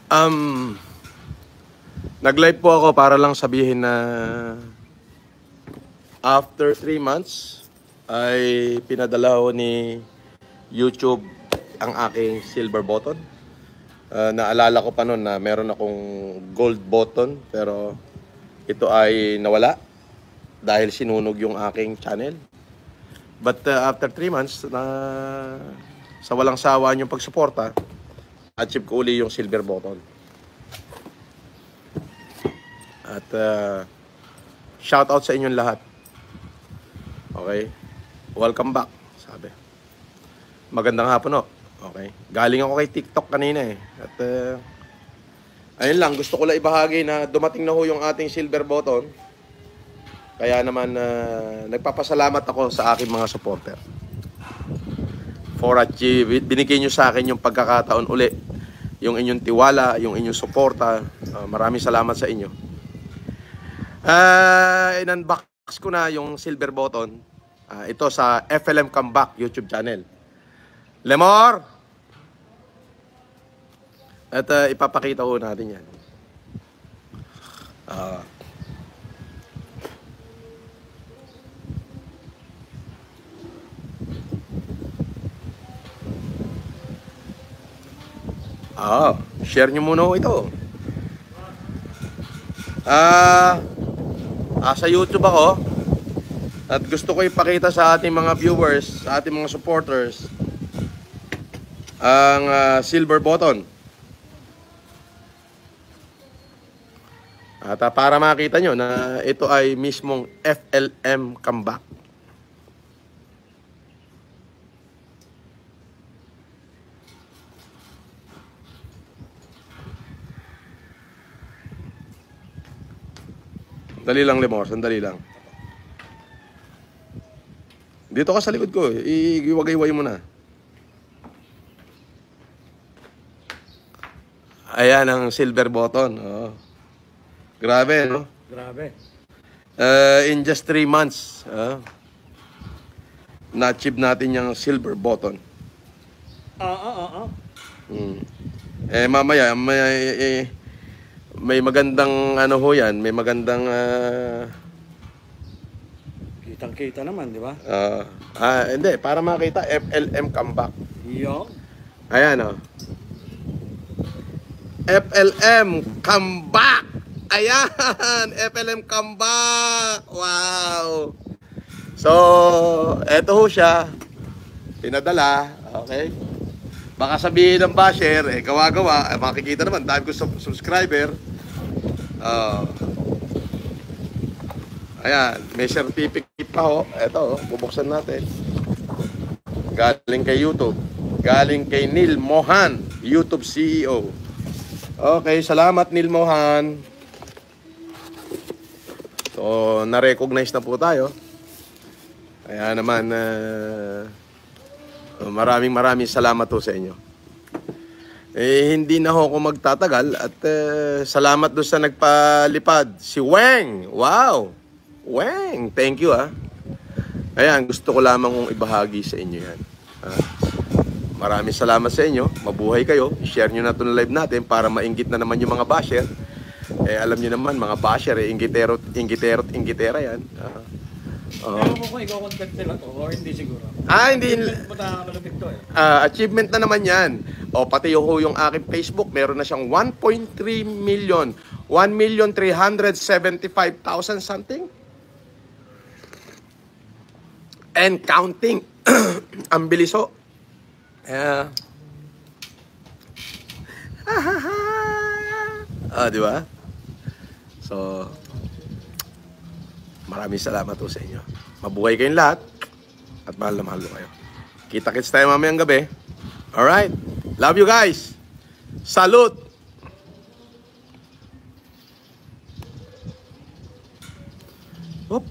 Um, Nag-live po ako para lang sabihin na after 3 months ay pinadala ko ni YouTube ang aking silver button. Naalala ko pa noon na meron akong gold button pero ito ay nawala dahil sinunog yung aking channel. But after 3 months na sa walang sawa yung pagsuporta, achieve ko uli yung silver button. At shout out sa inyong lahat. Okay? Welcome back, sabi. Magandang hapon, no? Okay. Galing ako kay TikTok kanina eh. At ayun lang, gusto ko lang ibahagi na dumating na ho yung ating silver button. Kaya naman nagpapasalamat ako sa aking mga supporter. For achieve, binigay nyo sa akin yung pagkakataon uli. Yung inyong tiwala, yung inyong suporta. Maraming salamat sa inyo. In-unbox ko na yung silver button. Ito sa FLM Comeback YouTube channel. Lemor! At ipapakita ko natin yan. Share nyo muna ito. Sa YouTube ako. At gusto ko ipakita sa ating mga viewers, sa ating mga supporters, ang silver button. At para makita nyo na ito ay mismong FLM Comeback. Sandali lang, Lemor. Sandali lang. Dito ka sa likod ko. Iwagay-way mo na. Ayan ang silver button. Oh. Grabe, no? Grabe. In just 3 months, na-achieve natin yung silver button. Mamaya, may magandang ano ho yan, may magandang kitang-kita naman, di ba? Hindi, para makita FLM Comeback. Yo. Ayan FLM Comeback. Ayan, FLM Comeback. Wow. So, eto ho siya. Pinadala, okay? Baka sabihin ng basher, gawa-gawa, makikita naman, dahil ko subscriber. Ayan, may certificate pa ho. Ito, bubuksan natin. Galing kay YouTube. Galing kay Neil Mohan, YouTube CEO. Okay, salamat Neil Mohan. So, na-recognize na po tayo. Kaya naman, maraming salamat po sa inyo. Hindi na ako magtatagal at salamat doon sa nagpalipad. Si Weng! Wow! Weng! Thank you Ayan, gusto ko lamang kong ibahagi sa inyo yan. Maraming salamat sa inyo. Mabuhay kayo. I-share nyo na ito na live natin para mainggit na naman yung mga basher. Alam nyo naman, mga basher, inggitera yan. Ewan ko kung ikaw-content nila to or hindi siguro. Hindi. Achievement na naman yan. Pati yung aking Facebook, meron na siyang 1.3 million. 1,375,000 something. And counting. Ang bilis ho. Di ba? So, maraming salamat po sa inyo. Mabuhay kayong lahat. At mahal na mahal kayo. Kita-kits tayo mamayang gabi. Alright. Love you guys. Salute. Oop.